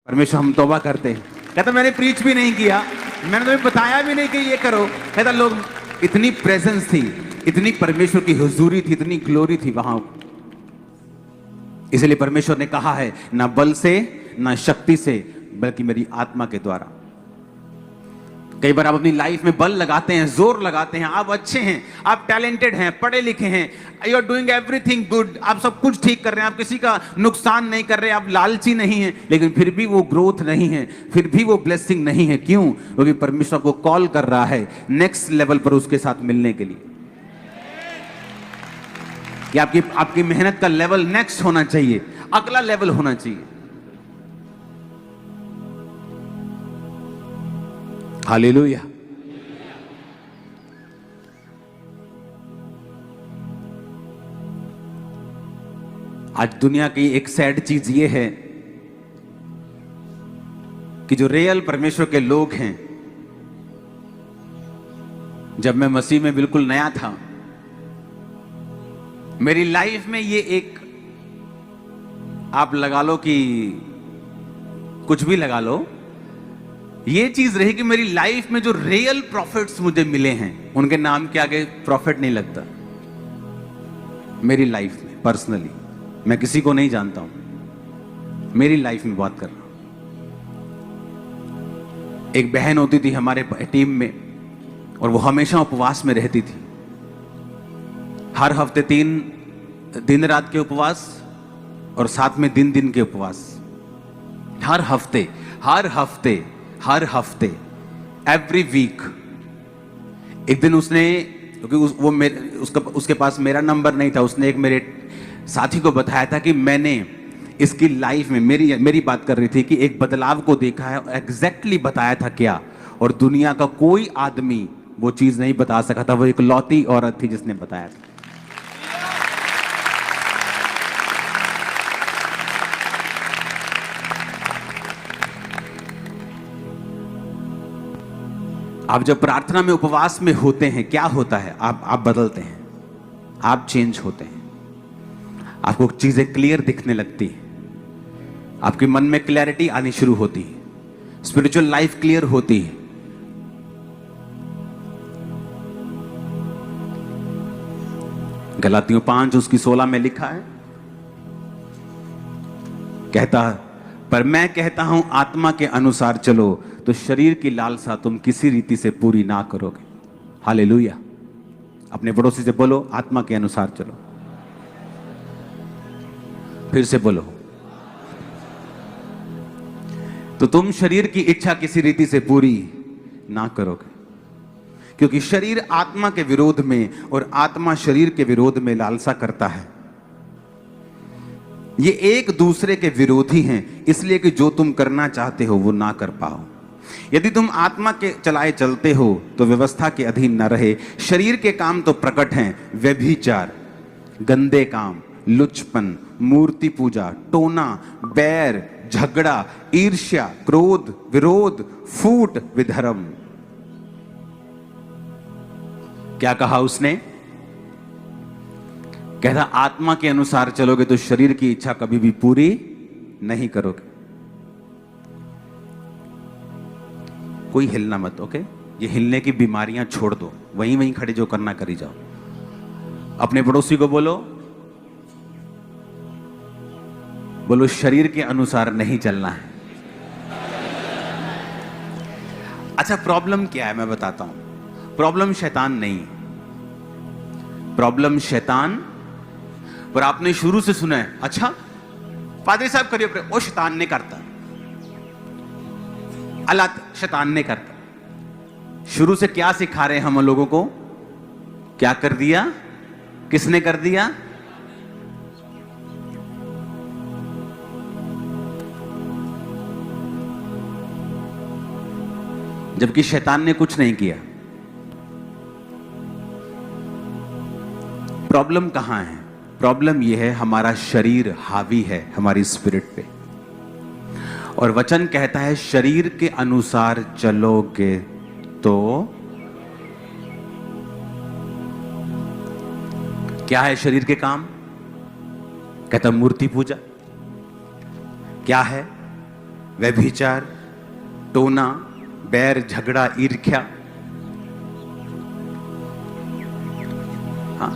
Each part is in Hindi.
परमेश्वर हम तौबा करते हैं। कहता मैंने प्रीच भी नहीं किया, मैंने तुम्हें बताया भी नहीं कि ये करो। कहता लोग, इतनी प्रेजेंस थी, इतनी परमेश्वर की हुजूरी थी, इतनी ग्लोरी थी वहां। इसलिए परमेश्वर ने कहा है, ना बल से ना शक्ति से, बल्कि मेरी आत्मा के द्वारा। कई बार आप अपनी लाइफ में बल लगाते हैं, जोर लगाते हैं, आप अच्छे हैं, आप टैलेंटेड हैं, पढ़े लिखे हैं, you are doing everything good, आप सब कुछ ठीक कर रहे हैं, आप किसी का नुकसान नहीं कर रहे, आप लालची नहीं हैं, लेकिन फिर भी वो ग्रोथ नहीं है, फिर भी वो ब्लेसिंग नहीं है। क्यों? क्योंकि परमेश्वर को कॉल कर रहा है नेक्स्ट लेवल पर उसके साथ मिलने के लिए। कि आपकी मेहनत का लेवल नेक्स्ट होना चाहिए, अगला लेवल होना चाहिए। हालेलुया। आज दुनिया की एक सैड चीज ये है कि जो रियल परमेश्वर के लोग हैं, जब मैं मसीह में बिल्कुल नया था, मेरी लाइफ में ये एक, आप लगा लो कि कुछ भी लगा लो, ये चीज रही कि मेरी लाइफ में जो रियल प्रॉफिट्स मुझे मिले हैं, उनके नाम के आगे प्रॉफिट नहीं लगता। मेरी लाइफ में पर्सनली, मैं किसी को नहीं जानता हूं, मेरी लाइफ में बात कर रहा हूं। एक बहन होती थी हमारे टीम में, और वो हमेशा उपवास में रहती थी। हर हफ्ते 3 दिन रात के उपवास और साथ में दिन के उपवास। हर हफ्ते एवरी वीक। एक दिन उसने, क्योंकि उसके पास मेरा नंबर नहीं था, उसने एक मेरे साथी को बताया था कि मैंने इसकी लाइफ में, मेरी बात कर रही थी, कि एक बदलाव को देखा है। एग्जैक्टली बताया था क्या, और दुनिया का कोई आदमी वो चीज नहीं बता सका था। वो एक लौती औरत थी जिसने बताया था। आप जब प्रार्थना में, उपवास में होते हैं, क्या होता है? आप बदलते हैं, आप चेंज होते हैं, आपको चीजें क्लियर दिखने लगती हैं, आपके मन में क्लैरिटी आनी शुरू होती है, स्पिरिचुअल लाइफ क्लियर होती है। गलातियों 5 उसकी 16 में लिखा है, कहता, पर मैं कहता हूं आत्मा के अनुसार चलो, तो शरीर की लालसा तुम किसी रीति से पूरी ना करोगे। हालेलुया। अपने पड़ोसी से बोलो, आत्मा के अनुसार चलो। फिर से बोलो, तो तुम शरीर की इच्छा किसी रीति से पूरी ना करोगे। क्योंकि शरीर आत्मा के विरोध में और आत्मा शरीर के विरोध में लालसा करता है। ये एक दूसरे के विरोधी हैं, इसलिए कि जो तुम करना चाहते हो वो ना कर पाओ। यदि तुम आत्मा के चलाए चलते हो तो व्यवस्था के अधीन न रहे। शरीर के काम तो प्रकट हैं, व्यभिचार, गंदे काम, लुचपन, मूर्ति पूजा, टोना, बैर, झगड़ा, ईर्ष्या, क्रोध, विरोध, फूट, विधर्म। क्या कहा उसने? कहता आत्मा के अनुसार चलोगे तो शरीर की इच्छा कभी भी पूरी नहीं करोगे। कोई हिलना मत, ओके? ये हिलने की बीमारियां छोड़ दो, वहीं खड़े जो करना करी जाओ। अपने पड़ोसी को बोलो शरीर के अनुसार नहीं चलना है। अच्छा, प्रॉब्लम क्या है मैं बताता हूं। प्रॉब्लम शैतान नहीं, प्रॉब्लम शैतान, पर आपने शुरू से सुना है, अच्छा पादरी साहब करिए, वो शैतान ने करता, अल्लाह शैतान ने करता। शुरू से क्या सिखा रहे हैं हम लोगों को? क्या कर दिया? किसने कर दिया? जबकि शैतान ने कुछ नहीं किया। प्रॉब्लम कहां है? प्रॉब्लम यह है, हमारा शरीर हावी है हमारी स्पिरिट पे, और वचन कहता है शरीर के अनुसार चलोगे तो क्या है शरीर के काम? कहता मूर्ति पूजा। क्या है? व्यभिचार, टोना, बैर, झगड़ा, ईर्ष्या, हाँ,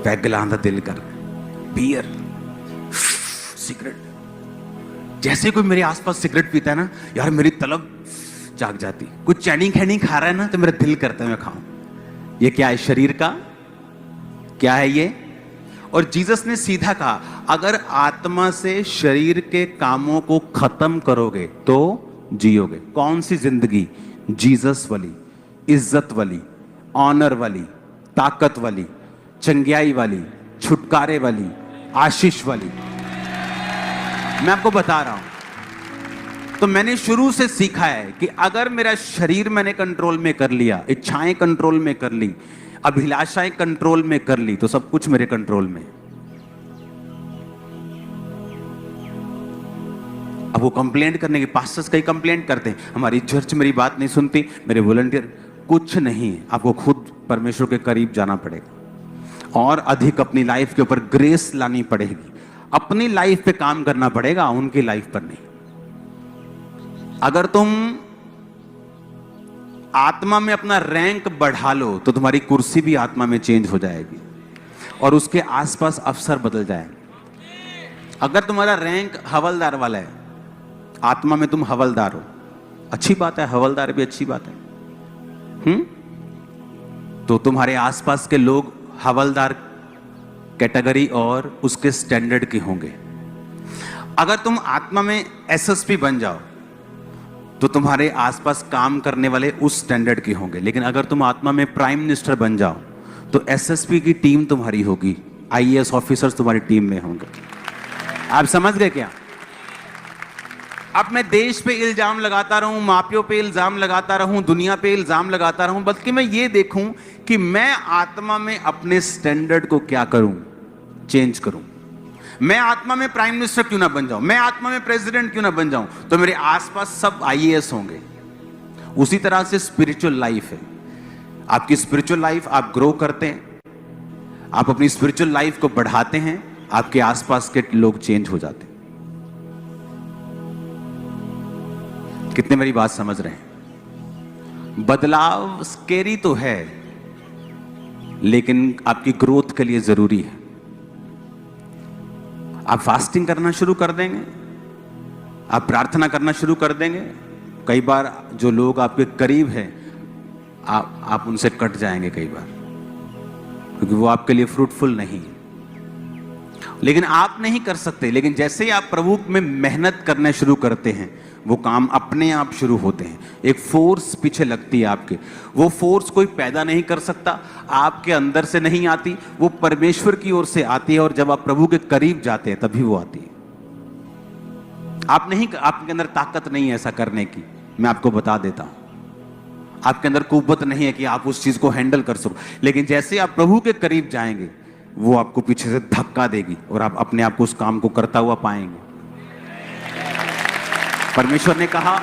पैग गलांदा दिल कर, बियर, सिगरेट। जैसे कोई मेरे आसपास सिगरेट पीता है ना यार, मेरी तलब जाग जाती। कुछ चैनिंग खैनिंग खा रहा है ना तो मेरा दिल करता है मैं खाऊं। ये क्या है? शरीर का क्या है ये? और जीसस ने सीधा कहा, अगर आत्मा से शरीर के कामों को खत्म करोगे तो जियोगे। कौन सी जिंदगी? जीसस वाली, इज्जत वाली, ऑनर वाली, ताकत वाली, चंगियाई वाली, छुटकारे वाली, आशीष वाली। मैं आपको बता रहा हूं। तो मैंने शुरू से सीखा है कि अगर मेरा शरीर मैंने कंट्रोल में कर लिया, इच्छाएं कंट्रोल में कर ली, अभिलाषाएं कंट्रोल में कर ली, तो सब कुछ मेरे कंट्रोल में। अब वो कंप्लेंट करने के, पास्टर्स कई कंप्लेंट करते हैं, हमारी चर्च मेरी बात नहीं सुनती, मेरे वॉलंटियर। कुछ नहीं, आपको खुद परमेश्वर के करीब जाना पड़ेगा और अधिक अपनी लाइफ के ऊपर ग्रेस लानी पड़ेगी। अपनी लाइफ पे काम करना पड़ेगा, उनकी लाइफ पर नहीं। अगर तुम आत्मा में अपना रैंक बढ़ा लो तो तुम्हारी कुर्सी भी आत्मा में चेंज हो जाएगी और उसके आसपास अफसर बदल जाएंगे। अगर तुम्हारा रैंक हवलदार वाला है, आत्मा में तुम हवलदार हो, अच्छी बात है, हवलदार भी अच्छी बात है। तो तुम्हारे आसपास के लोग हवलदार कैटेगरी और उसके स्टैंडर्ड के होंगे। अगर तुम आत्मा में एसएसपी बन जाओ तो तुम्हारे आसपास काम करने वाले उस स्टैंडर्ड के होंगे। लेकिन अगर तुम आत्मा में प्राइम मिनिस्टर बन जाओ तो एसएसपी की टीम तुम्हारी होगी, आईएएस ऑफिसर्स तुम्हारी टीम में होंगे। आप समझ गए क्या? अब मैं देश पे इल्जाम लगाता रहूं, मापियों पे इल्जाम लगाता रहूं, दुनिया पे इल्जाम लगाता रहूं, बल्कि मैं ये देखूं कि मैं आत्मा में अपने स्टैंडर्ड को क्या करूं, चेंज करूं। मैं आत्मा में प्राइम मिनिस्टर क्यों ना बन जाऊं, मैं आत्मा में प्रेसिडेंट क्यों ना बन जाऊं, तो मेरे आसपास सब आईएएस होंगे। उसी तरह से स्पिरिचुअल लाइफ है। आपकी स्पिरिचुअल लाइफ, आप ग्रो करते हैं, आप अपनी स्पिरिचुअल लाइफ को बढ़ाते हैं, आपके आसपास के लोग चेंज हो जाते हैं। कितने मेरी बात समझ रहे हैं? बदलाव स्केरी तो है, लेकिन आपकी ग्रोथ के लिए जरूरी है। आप फास्टिंग करना शुरू कर देंगे, आप प्रार्थना करना शुरू कर देंगे, कई बार जो लोग आपके करीब हैं आप उनसे कट जाएंगे कई बार, क्योंकि वो आपके लिए फ्रूटफुल नहीं है। लेकिन आप नहीं कर सकते। लेकिन जैसे ही आप प्रभु में मेहनत करना शुरू करते हैं, वो काम अपने आप शुरू होते हैं। एक फोर्स पीछे लगती है आपके। वो फोर्स कोई पैदा नहीं कर सकता, आपके अंदर से नहीं आती, वो परमेश्वर की ओर से आती है। और जब आप प्रभु के करीब जाते हैं तभी वो आती है। आपके अंदर ताकत नहीं है ऐसा करने की, मैं आपको बता देता हूं। आपके अंदर कुव्वत नहीं है कि आप उस चीज को हैंडल कर सको। लेकिन जैसे आप प्रभु के करीब जाएंगे, वो आपको पीछे से धक्का देगी और आप अपने आप को उस काम को करता हुआ पाएंगे। परमेश्वर ने कहा,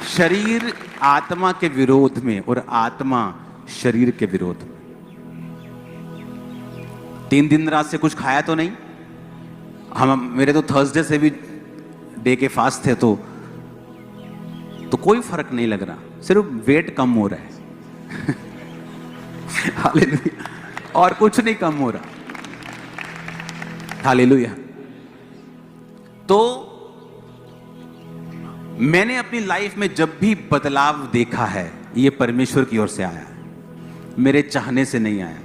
शरीर आत्मा के विरोध में और आत्मा शरीर के विरोध में। 3 दिन रात से कुछ खाया तो नहीं? मेरे तो थर्सडे से भी डे के फास्ट थे, तो कोई फर्क नहीं लग रहा, सिर्फ वेट कम हो रहा है। हालेलुया। और कुछ नहीं कम हो रहा। हालेलुया। तो मैंने अपनी लाइफ में जब भी बदलाव देखा है, ये परमेश्वर की ओर से आया है। मेरे चाहने से नहीं आया,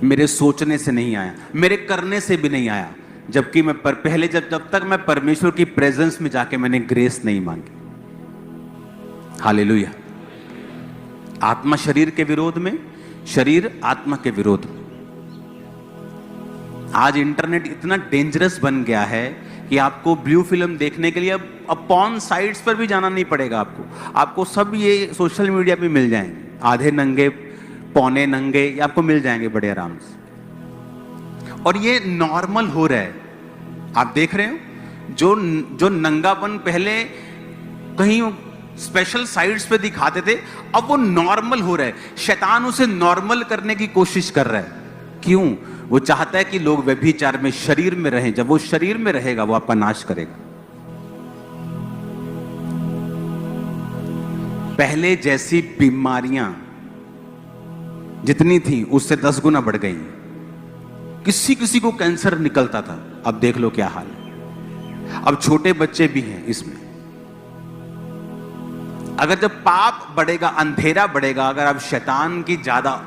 मेरे सोचने से नहीं आया, मेरे करने से भी नहीं आया। जबकि मैं पहले जब तक मैं परमेश्वर की प्रेजेंस में जाके मैंने ग्रेस नहीं मांगी। हालेलुया। आत्मा शरीर के विरोध में, शरीर आत्मा के विरोध में। आज इंटरनेट इतना डेंजरस बन गया है कि आपको ब्लू फिल्म देखने के लिए अब पॉर्न साइट्स पर भी जाना नहीं पड़ेगा। आपको सब ये सोशल मीडिया पे मिल जाएंगे, आधे नंगे, पौने नंगे, ये आपको मिल जाएंगे बड़े आराम से। और ये नॉर्मल हो रहा है। आप देख रहे हो, जो नंगापन पहले कहीं स्पेशल साइट्स पे दिखाते थे, अब वो नॉर्मल हो रहा है। शैतान उसे नॉर्मल करने की कोशिश कर रहा है। क्यों? वो चाहता है कि लोग व्यभिचार में शरीर में रहें। जब वो शरीर में रहेगा वो आपका नाश करेगा। पहले जैसी बीमारियां जितनी थी उससे 10 गुना बढ़ गई। किसी किसी को कैंसर निकलता था, अब देख लो क्या हाल है। अब छोटे बच्चे भी हैं इसमें। अगर जब पाप बढ़ेगा, अंधेरा बढ़ेगा, अगर आप शैतान की ज्यादा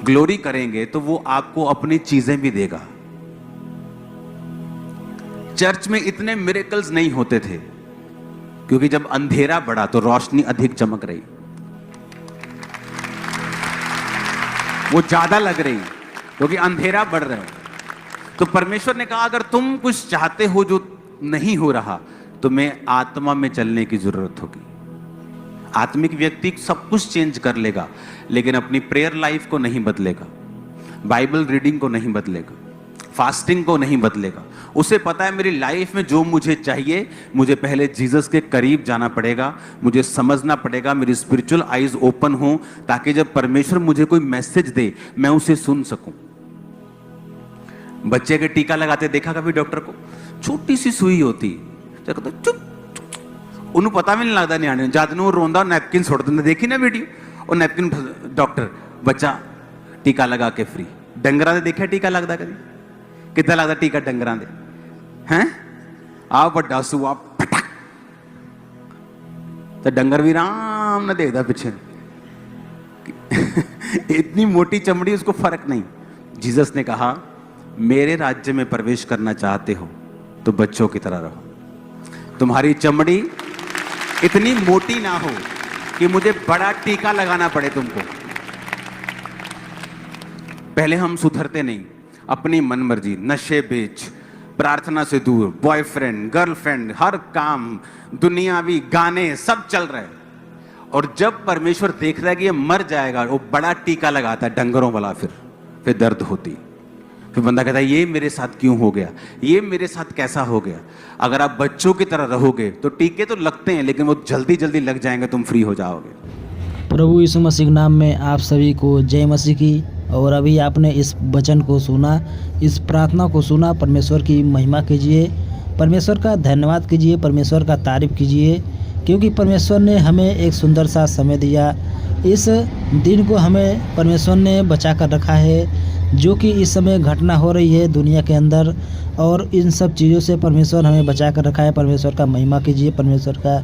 ग्लोरी करेंगे तो वो आपको अपनी चीजें भी देगा। चर्च में इतने मिरेकल्स नहीं होते थे क्योंकि जब अंधेरा बढ़ा तो रोशनी अधिक चमक रही, वो ज्यादा लग रही क्योंकि अंधेरा बढ़ रहा है। तो परमेश्वर ने कहा अगर तुम कुछ चाहते हो जो नहीं हो रहा तो मैं आत्मा में चलने की जरूरत होगी। आत्मिक व्यक्ति सब कुछ चेंज कर लेगा लेकिन अपनी प्रेयर लाइफ को नहीं बदलेगा, बाइबल रीडिंग को नहीं बदलेगा, फास्टिंग को नहीं बदलेगा। उसे पता है मेरी लाइफ में जो मुझे चाहिए, मुझे पहले जीसस के करीब जाना पड़ेगा, मुझे समझना पड़ेगा, मेरी स्पिरिचुअल आईज ओपन हो ताकि जब परमेश्वर मुझे कोई मैसेज दे मैं उसे सुन सकूं। बच्चे के टीका लगाते देखा कभी डॉक्टर को? छोटी सी सुई होती, चुप चुप, उन्हें पता भी नहीं लगता न्याणे जद वो रोंदा नैपकिन सुट देंगे। देखी ना वीडियो, और नैपकिन डॉक्टर बच्चा टीका लगा के फ्री। डंगरां दे देखिया टीका लगता कभी? कितना लगता टीका डंगरां दे? हैं आ बड़ा सूआ पटक तो डंगर भी आराम ना देखता पीछे। इतनी मोटी चमड़ी, उसको फर्क नहीं। जीसस ने कहा मेरे राज्य में प्रवेश करना चाहते हो तो बच्चों की तरह रहो। तुम्हारी चमड़ी इतनी मोटी ना हो कि मुझे बड़ा टीका लगाना पड़े तुमको। पहले हम सुधरते नहीं, अपनी मनमर्जी, नशे बेच, प्रार्थना से दूर, बॉयफ्रेंड गर्लफ्रेंड, हर काम, दुनियावी गाने सब चल रहे हैं। और जब परमेश्वर देख रहा है कि ये मर जाएगा, वो बड़ा टीका लगाता है डंगरों वाला। फिर दर्द होती, फिर बंदा कहता है ये मेरे साथ क्यों हो गया, ये मेरे साथ कैसा हो गया। अगर आप बच्चों की तरह रहोगे तो टीके तो लगते हैं लेकिन वो जल्दी जल्दी लग जाएंगे, तुम फ्री हो जाओगे। प्रभु यीशु मसीह के नाम में आप सभी को जय मसीह की। और अभी आपने इस वचन को सुना, इस प्रार्थना को सुना। परमेश्वर की महिमा कीजिए, परमेश्वर का धन्यवाद कीजिए, परमेश्वर का तारीफ कीजिए, क्योंकि परमेश्वर ने हमें एक सुंदर सा समय दिया। इस दिन को हमें परमेश्वर ने बचा कर रखा है। जो कि इस समय घटना हो रही है दुनिया के अंदर, और इन सब चीज़ों से परमेश्वर हमें बचा कर रखा है। परमेश्वर का महिमा कीजिए, परमेश्वर का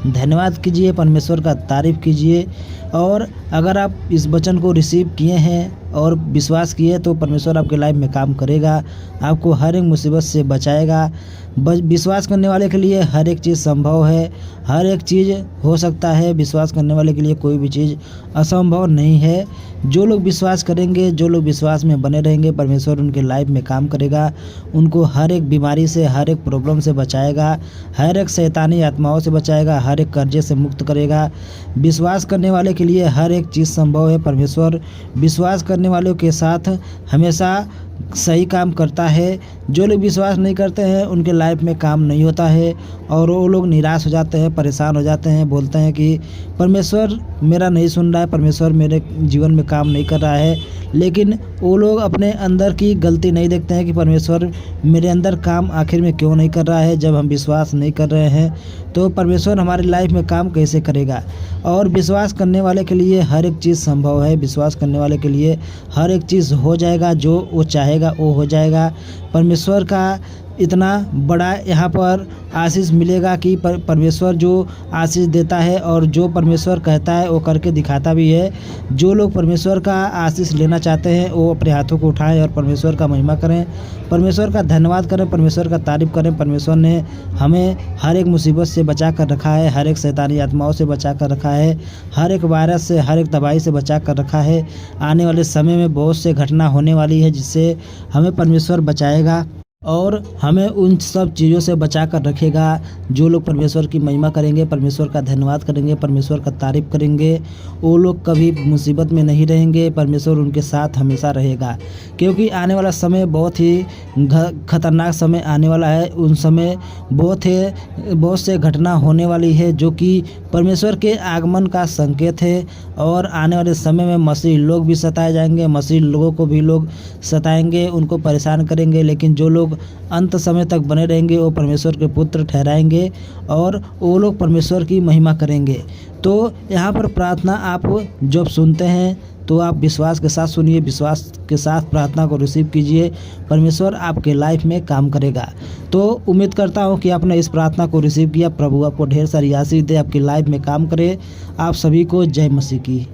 धन्यवाद कीजिए, परमेश्वर का तारीफ कीजिए। और अगर आप इस वचन को रिसीव किए हैं और विश्वास किए तो परमेश्वर आपके लाइफ में काम करेगा, आपको हर एक मुसीबत से बचाएगा। विश्वास करने वाले के लिए हर एक चीज़ संभव है, हर एक चीज़ हो सकता है। विश्वास करने वाले के लिए कोई भी चीज़ असंभव नहीं है। जो लोग विश्वास करेंगे, जो लोग विश्वास में बने रहेंगे, परमेश्वर उनके लाइफ में काम करेगा, उनको हर एक बीमारी से, हर एक प्रॉब्लम से बचाएगा, हर एक शैतानी आत्माओं से बचाएगा, हर एक कर्जे से मुक्त करेगा। विश्वास करने वाले के लिए हर एक चीज़ संभव है। परमेश्वर विश्वास करने वालों के साथ हमेशा सही काम करता है। जो लोग विश्वास नहीं करते हैं उनके लाइफ में काम नहीं होता है और वो लोग निराश हो जाते हैं, परेशान हो जाते हैं, बोलते हैं कि परमेश्वर मेरा नहीं सुन रहा है, परमेश्वर मेरे जीवन में काम नहीं कर रहा है। लेकिन वो लोग अपने अंदर की गलती नहीं देखते हैं कि परमेश्वर मेरे अंदर काम आखिर में क्यों नहीं कर रहा है। जब हम विश्वास नहीं कर रहे हैं तो परमेश्वर हमारी लाइफ में काम कैसे करेगा। और विश्वास करने वाले के लिए हर एक चीज़ संभव है। विश्वास करने वाले के लिए हर एक चीज़ हो जाएगा, जो वो चाहेगा वो हो जाएगा। परमेश्वर का इतना बड़ा यहाँ पर आशीष मिलेगा कि परमेश्वर जो आशीष देता है और जो परमेश्वर कहता है वो करके दिखाता भी है। जो लोग परमेश्वर का आशीष लेना चाहते हैं वो अपने हाथों को उठाएं और परमेश्वर का महिमा करें, परमेश्वर का धन्यवाद करें, परमेश्वर का तारीफ करें। परमेश्वर ने हमें हर एक मुसीबत से बचा कर रखा है, हर एक शैतानी आत्माओं से बचा कर रखा है, हर एक वायरस से, हर एक तबाही से बचा कर रखा है। आने वाले समय में बहुत से घटना होने वाली है जिससे हमें परमेश्वर बचाएगा। और हमें उन सब चीज़ों से बचा कर रखेगा। जो लोग परमेश्वर की महिमा करेंगे, परमेश्वर का धन्यवाद करेंगे, परमेश्वर का तारीफ़ करेंगे, वो लोग कभी मुसीबत में नहीं रहेंगे। परमेश्वर उनके साथ हमेशा रहेगा, क्योंकि आने वाला समय बहुत ही खतरनाक समय आने वाला है। उन समय बहुत से घटना होने वाली है जो कि परमेश्वर के आगमन का संकेत है। और आने वाले समय में मसीह लोग भी सताए जाएंगे, मसीह लोगों को भी लोग सताएंगे, उनको परेशान करेंगे, लेकिन जो लोग अंत समय तक बने रहेंगे वो परमेश्वर के पुत्र ठहराएंगे और वो लोग परमेश्वर की महिमा करेंगे। तो यहाँ पर प्रार्थना आप जब सुनते हैं तो आप विश्वास के साथ सुनिए, विश्वास के साथ प्रार्थना को रिसीव कीजिए। परमेश्वर आपके लाइफ में काम करेगा। तो उम्मीद करता हूँ कि आपने इस प्रार्थना को रिसीव किया। प्रभु आपको ढेर सारी आशीष दे, आपकी लाइफ में काम करे। आप सभी को जय मसीह की।